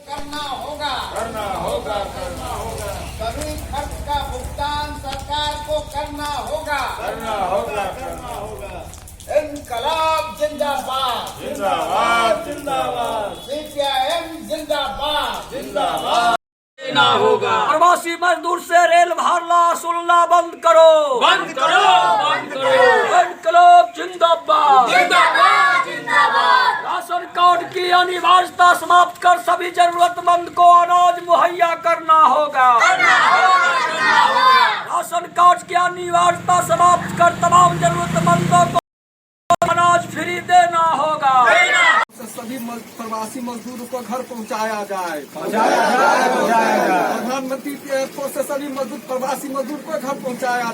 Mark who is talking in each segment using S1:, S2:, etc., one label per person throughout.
S1: करना होगा,
S2: करना होगा, करना होगा,
S1: सभी खर्च का भुगतान सरकार को करना होगा,
S2: करना होगा, करना होगा।
S1: इनकलाब जिंदाबाद,
S2: जिंदाबाद, जिंदाबाद,
S1: सीपीआईएम जिंदाबाद,
S2: जिंदाबाद।
S3: ना होगा।
S4: प्रवासी मजदूर से रेल भरना सुनना बंद करो,
S3: बंद करो, बंद करो।
S4: इनकलाब जिंदाबाद,
S3: जिंदाबाद, जिंदाबाद।
S4: राशन कार्ड की अनिवार्यता समाप्त कर सभी जरूरतमंद को अनाज मुहैया करना होगा, राशन कार्ड की अनिवार्यता समाप्त कर तमाम जरूरतमंदों को अनाज फ्री देना होगा,
S5: सभी प्रवासी मजदूरों को घर पहुंचाया जाए, प्रधानमंत्री के एयरपोर्ट से सभी मजदूर प्रवासी मजदूर को घर पहुंचाया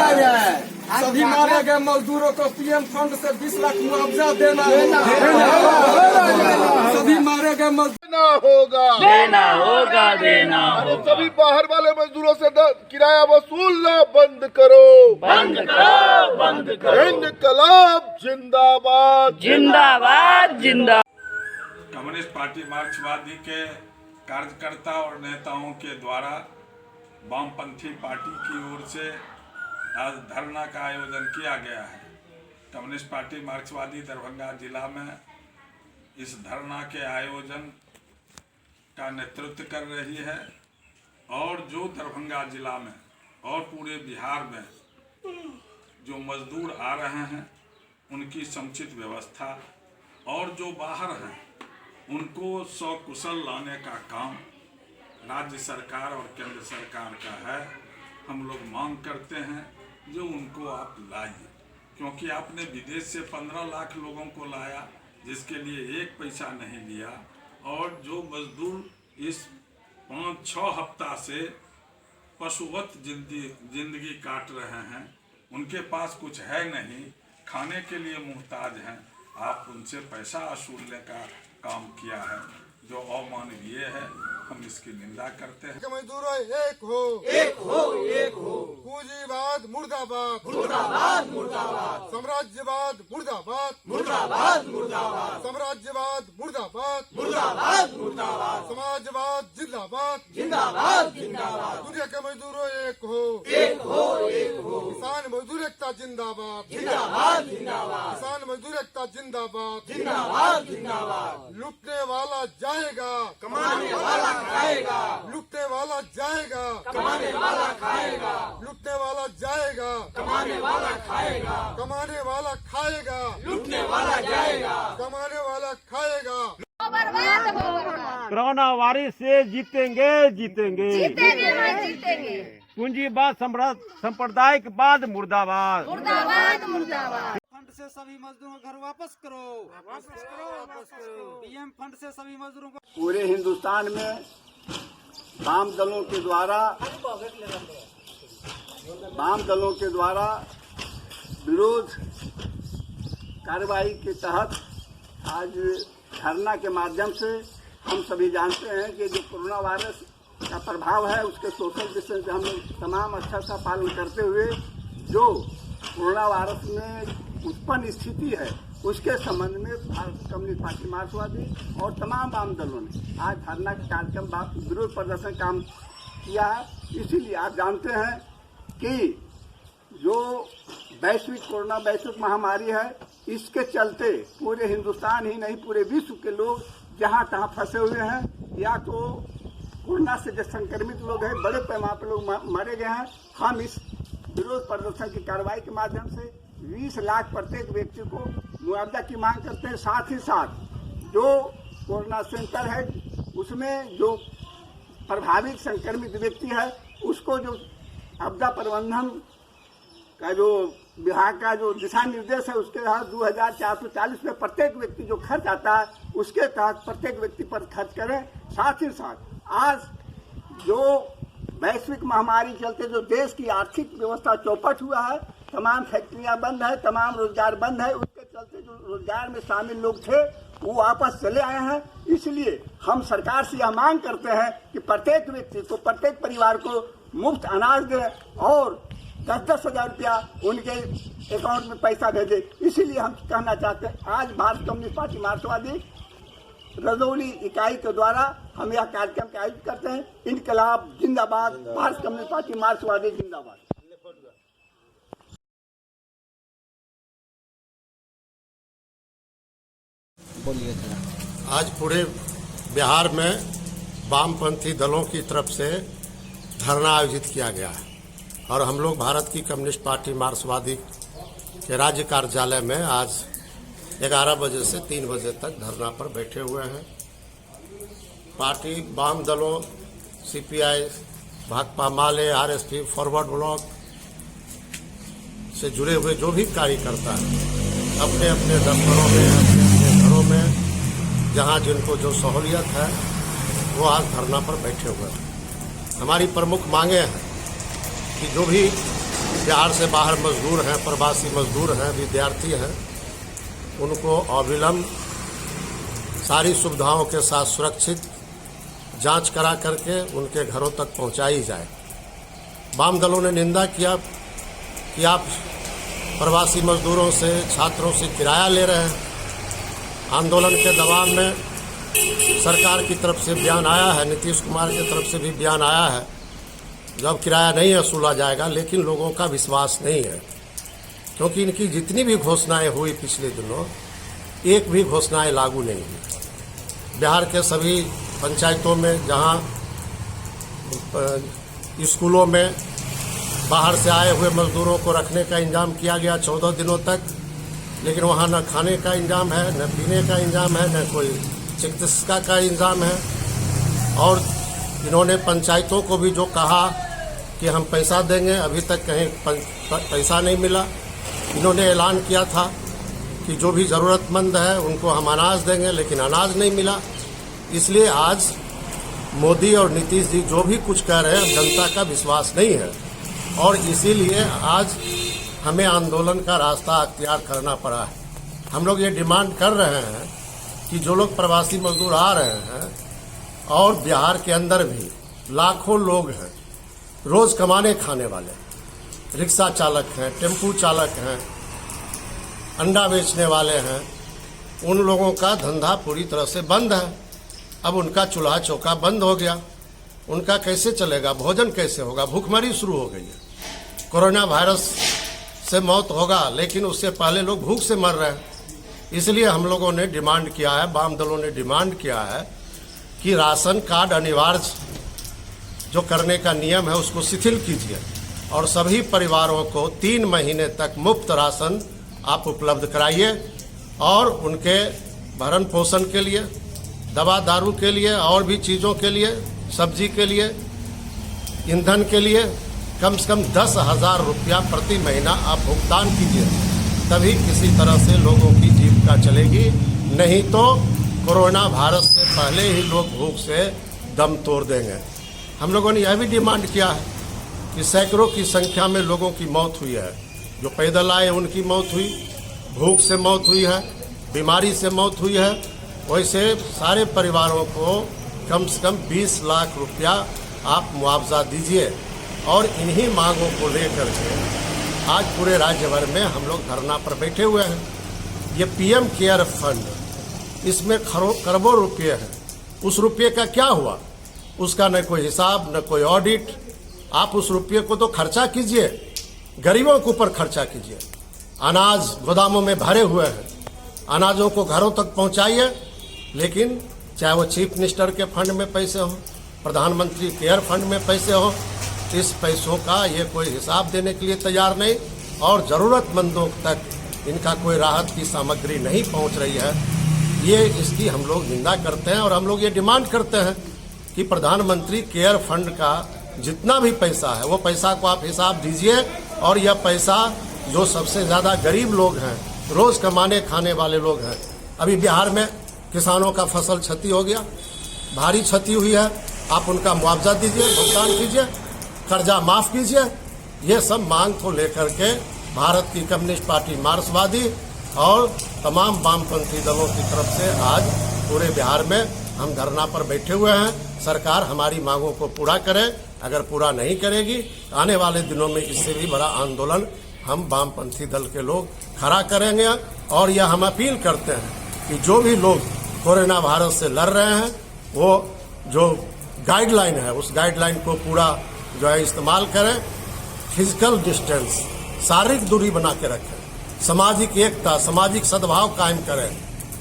S5: जाए, सभी मारे गए मजदूरों को पीएम फंड से 20 लाख मुआवजा देना सभी मारे गए
S2: देना होगा,
S3: देना होगा, देना
S2: अरे
S3: होगा।
S2: सभी बाहर वाले मजदूरों से किराया वसूलना बंद करो,
S3: बंद करो, बंद करो।
S2: इनकलाब जिंदाबाद,
S3: जिंदाबाद, जिंदाबाद।
S6: कम्युनिस्ट पार्टी मार्क्सवादी के कार्यकर्ता और नेताओं के द्वारा वामपंथी पार्टी की ओर से आज धरना का आयोजन किया गया है। कम्युनिस्ट पार्टी मार्क्सवादी दरभंगा जिला में इस धरना के आयोजन का नेतृत्व कर रही है और जो दरभंगा जिला में और पूरे बिहार में जो मजदूर आ रहे हैं उनकी समुचित व्यवस्था और जो बाहर हैं उनको सकुशल लाने का काम राज्य सरकार और केंद्र सरकार का है। हम लोग मांग करते हैं जो उनको आप लाइए, क्योंकि आपने विदेश से 15 लाख लोगों को लाया जिसके लिए एक पैसा नहीं लिया, और जो मजदूर इस 5-6 हफ्ता से पशुवत जिंदगी काट रहे हैं, उनके पास कुछ है नहीं, खाने के लिए मुहताज हैं, आप उनसे पैसा वसूलने का काम किया है जो अमानवीय है। हम इसकी निंदा करते हैं।
S2: मजदूरों एक हो,
S5: एक हो, एक हो,
S2: पूंजीवाद मुर्दाबाद,
S5: मुर्दाबाद, मुर्दाबाद,
S2: साम्राज्यवाद मुर्दाबाद,
S5: मुर्दाबाद, मुर्दाबाद,
S2: साम्राज्यवाद मुर्दाबाद,
S5: मुर्दाबाद, मुर्दाबाद,
S2: समाजवाद जिंदाबाद,
S5: जिंदाबाद, जिंदाबाद,
S2: दुनिया के मजदूरों एक हो,
S5: एक हो, एक हो,
S2: किसान मजदूर एकता जिंदाबाद,
S5: जिंदाबाद, जिंदाबाद,
S2: किसान मजदूर एकता जिंदाबाद,
S5: जिंदाबाद, जिंदाबाद,
S2: लुटने वाला जाएगा,
S5: कमाने वाला खाएगा,
S2: लुटने वाला जाएगा,
S5: कमाने वाला खाएगा,
S2: लुटने वाला जाएगा,
S5: कमाने वाला खाएगा,
S2: कमाने वाला खाएगा,
S5: लूटने वाला जाएगा,
S2: कमाने वाला खाएगा।
S7: कोरोना वायरस से जीतेंगे, जीतेंगे,
S8: जीतेंगे ना जीतेंगे।
S7: पूंजीवाद सांप्रदायिकवाद मुर्दाबाद,
S8: मुर्दाबाद, मुर्दाबाद।
S5: फंड से सभी मजदूरों को घर वापस करो, वापस करो, वापस करो, पीएम फंड से सभी मजदूरों को।
S9: पूरे हिंदुस्तान में वाम दलों के द्वारा विरोध कार्रवाई के तहत आज धरना के माध्यम से हम सभी जानते हैं कि जो कोरोना वायरस का प्रभाव है उसके सोशल डिस्टेंस हम लोग तमाम अच्छा सा पालन करते हुए जो कोरोना वायरस में उत्पन्न स्थिति है उसके संबंध में भारत कम्युनिस्ट पार्टी मार्क्सवादी और तमाम वाम दलों ने आज धरना कार्यक्रम विरोध प्रदर्शन काम किया है। इसीलिए आप जानते हैं कि जो वैश्विक महामारी है इसके चलते पूरे हिंदुस्तान ही नहीं पूरे विश्व के लोग जहां तहां फंसे हुए हैं, या तो कोरोना से जो संक्रमित लोग हैं बड़े पैमाने पर लोग मारे गए हैं। हम इस विरोध प्रदर्शन की कार्रवाई के माध्यम से 20 लाख प्रत्येक व्यक्ति को मुआवजा की मांग करते हैं। साथ ही साथ जो कोरोना सेंटर है उसमें जो प्रभावित संक्रमित व्यक्ति है उसको जो आपदा प्रबंधन का जो विभाग का जो दिशा निर्देश है उसके तहत 2440 में प्रत्येक व्यक्ति जो खर्च आता है उसके तहत प्रत्येक व्यक्ति पर खर्च करें। साथ ही साथ आज जो वैश्विक महामारी चलते जो देश की आर्थिक व्यवस्था चौपट हुआ है, तमाम फैक्ट्रियां बंद है, तमाम रोजगार बंद है, उसके चलते जो रोजगार में शामिल लोग थे वो वापस चले आए हैं। इसलिए हम सरकार से यह मांग करते हैं कि प्रत्येक व्यक्ति को प्रत्येक परिवार को मुफ्त अनाज दे और 10-10 हजार रुपया उनके अकाउंट में पैसा भेजे। इसीलिए हम कहना चाहते हैं आज भारत कम्युनिस्ट पार्टी मार्क्सवादी रजौली इकाई के द्वारा हम यह कार्यक्रम के आयोजित करते हैं। इनकलाब जिंदाबाद, भारत कम्युनिस्ट पार्टी मार्क्सवादी जिंदाबाद।
S10: आज पूरे बिहार में वामपंथी दलों की तरफ से धरना आयोजित किया गया है और हम लोग भारत की कम्युनिस्ट पार्टी मार्क्सवादी के राज्य कार्यालय में आज 11 बजे से 3 बजे तक धरना पर बैठे हुए हैं। पार्टी वाम दलों सीपीआई, भाकपा माले, आरएसपी, फॉरवर्ड ब्लॉक से जुड़े हुए जो भी कार्यकर्ता हैं अपने अपने दफ्तरों में, अपने अपने घरों में जहां जिनको जो सहूलियत है वो आज धरना पर बैठे हुए हैं। हमारी प्रमुख मांगे हैं कि जो भी बिहार से बाहर मजदूर हैं, प्रवासी मजदूर हैं, विद्यार्थी हैं, उनको अविलंब सारी सुविधाओं के साथ सुरक्षित जांच करा करके उनके घरों तक पहुंचाई जाए। वाम दलों ने निंदा किया कि आप प्रवासी मजदूरों से, छात्रों से किराया ले रहे हैं। आंदोलन के दबाव में सरकार की तरफ से बयान आया है, नीतीश कुमार की तरफ से भी बयान आया है, जब किराया नहीं वसूला जाएगा, लेकिन लोगों का विश्वास नहीं है क्योंकि इनकी जितनी भी घोषणाएं हुई पिछले दिनों, एक भी घोषणाएं लागू नहीं हुई। बिहार के सभी पंचायतों में, जहां स्कूलों में बाहर से आए हुए मजदूरों को रखने का इंतजाम किया गया 14 दिनों तक, लेकिन वहां न खाने का इंतजाम है, न पीने का इंतजाम है, न कोई चिकित्सा का इंतजाम है। और इन्होंने पंचायतों को भी जो कहा कि हम पैसा देंगे, अभी तक कहीं पैसा नहीं मिला। इन्होंने ऐलान किया था कि जो भी ज़रूरतमंद है उनको हम अनाज देंगे, लेकिन अनाज नहीं मिला। इसलिए आज मोदी और नीतीश जी जो भी कुछ कह रहे हैं, जनता का विश्वास नहीं है और इसीलिए आज हमें आंदोलन का रास्ता अख्तियार करना पड़ा है। हम लोग ये डिमांड कर रहे हैं कि जो लोग प्रवासी मजदूर आ रहे हैं और बिहार के अंदर भी लाखों लोग हैं रोज कमाने खाने वाले, रिक्शा चालक हैं, टेम्पू चालक हैं, अंडा बेचने वाले हैं, उन लोगों का धंधा पूरी तरह से बंद है। अब उनका चूल्हा चौका बंद हो गया, उनका कैसे चलेगा, भोजन कैसे होगा, भूखमरी शुरू हो गई है। कोरोना वायरस से मौत होगा, लेकिन उससे पहले लोग भूख से मर रहे हैं। इसलिए हम लोगों ने डिमांड किया है, वाम दलों ने डिमांड किया है कि राशन कार्ड अनिवार्य जो करने का नियम है उसको शिथिल कीजिए और सभी परिवारों को 3 महीने तक मुफ्त राशन आप उपलब्ध कराइए और उनके भरण पोषण के लिए, दवा दारू के लिए और भी चीज़ों के लिए, सब्जी के लिए, ईंधन के लिए कम से कम 10,000 रुपया प्रति महीना आप भुगतान कीजिए, तभी किसी तरह से लोगों की जीविका चलेगी। नहीं तो कोरोना वायरस से पहले ही लोग भूख से दम तोड़ देंगे। हम लोगों ने यह भी डिमांड किया है कि सैकड़ों की संख्या में लोगों की मौत हुई है, जो पैदल आए उनकी मौत हुई, भूख से मौत हुई है, बीमारी से मौत हुई है। वैसे सारे परिवारों को कम से कम 20 लाख रुपया आप मुआवजा दीजिए और इन्हीं मांगों को लेकर के आज पूरे राज्य भर में हम लोग धरना पर बैठे हुए हैं। ये पीएम केयर फंड, इसमें खरबों रुपये हैं, उस रुपये का क्या हुआ, उसका न कोई हिसाब न कोई ऑडिट। आप उस रुपये को तो खर्चा कीजिए, गरीबों के ऊपर खर्चा कीजिए। अनाज गोदामों में भरे हुए हैं, अनाजों को घरों तक पहुंचाइए, लेकिन चाहे वो चीफ मिनिस्टर के फंड में पैसे हो, प्रधानमंत्री केयर फंड में पैसे हो, इस पैसों का ये कोई हिसाब देने के लिए तैयार नहीं और ज़रूरतमंदों तक इनका कोई राहत की सामग्री नहीं पहुंच रही है। ये इसकी हम लोग निंदा करते हैं और हम लोग ये डिमांड करते हैं कि प्रधानमंत्री केयर फंड का जितना भी पैसा है वो पैसा को आप हिसाब दीजिए और यह पैसा जो सबसे ज़्यादा गरीब लोग हैं, रोज कमाने खाने वाले लोग हैं। अभी बिहार में किसानों का फसल क्षति हो गया, भारी क्षति हुई है, आप उनका मुआवजा दीजिए, भुगतान कीजिए, कर्जा माफ कीजिए। ये सब मांग को लेकर के भारत की कम्युनिस्ट पार्टी मार्क्सवादी और तमाम वामपंथी दलों की तरफ से आज पूरे बिहार में हम धरना पर बैठे हुए हैं। सरकार हमारी मांगों को पूरा करे, अगर पूरा नहीं करेगी आने वाले दिनों में इससे भी बड़ा आंदोलन हम वामपंथी दल के लोग खड़ा करेंगे। और यह हम अपील करते हैं कि जो भी लोग कोरोना वायरस से लड़ रहे हैं, वो जो गाइडलाइन है उस गाइडलाइन को पूरा जो है इस्तेमाल करें। फिजिकल डिस्टेंस, शारीरिक दूरी बना के रखें, सामाजिक एकता, सामाजिक सद्भाव कायम करें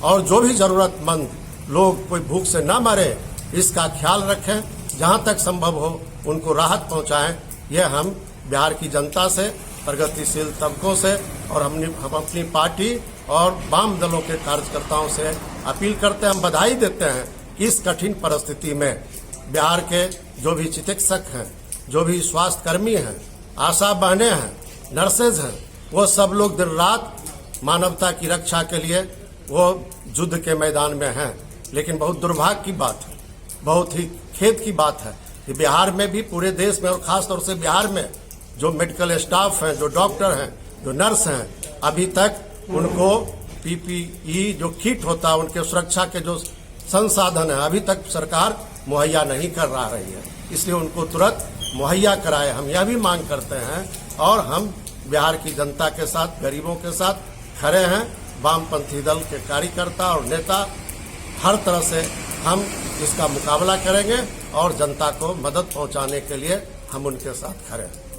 S10: और जो भी जरूरतमंद लोग कोई भूख से न मरे इसका ख्याल रखें। जहां तक संभव हो उनको राहत पहुंचाएं। यह हम बिहार की जनता से, प्रगतिशील तबकों से और हम अपनी पार्टी और वाम दलों के कार्यकर्ताओं से अपील करते हैं। हम बधाई देते हैं कि इस कठिन परिस्थिति में बिहार के जो भी चिकित्सक हैं, जो भी स्वास्थ्य कर्मी हैं, आशा बहनें हैं, नर्सेज हैं, वो सब लोग दिन रात मानवता की रक्षा के लिए वो युद्ध के मैदान में हैं। लेकिन बहुत दुर्भाग्य की बात है, बहुत ही खेद की बात है कि बिहार में भी, पूरे देश में और खासतौर से बिहार में जो मेडिकल स्टाफ हैं, जो डॉक्टर हैं, जो नर्स हैं, अभी तक उनको PPE जो किट होता है, उनके सुरक्षा के जो संसाधन है अभी तक सरकार मुहैया नहीं कर रही है। इसलिए उनको तुरंत मुहैया कराए, हम यह भी मांग करते हैं। और हम बिहार की जनता के साथ, गरीबों के साथ खड़े हैं। वामपंथी दल के कार्यकर्ता और नेता हर तरह से हम इसका मुकाबला करेंगे और जनता को मदद पहुंचाने के लिए हम उनके साथ खड़े हैं।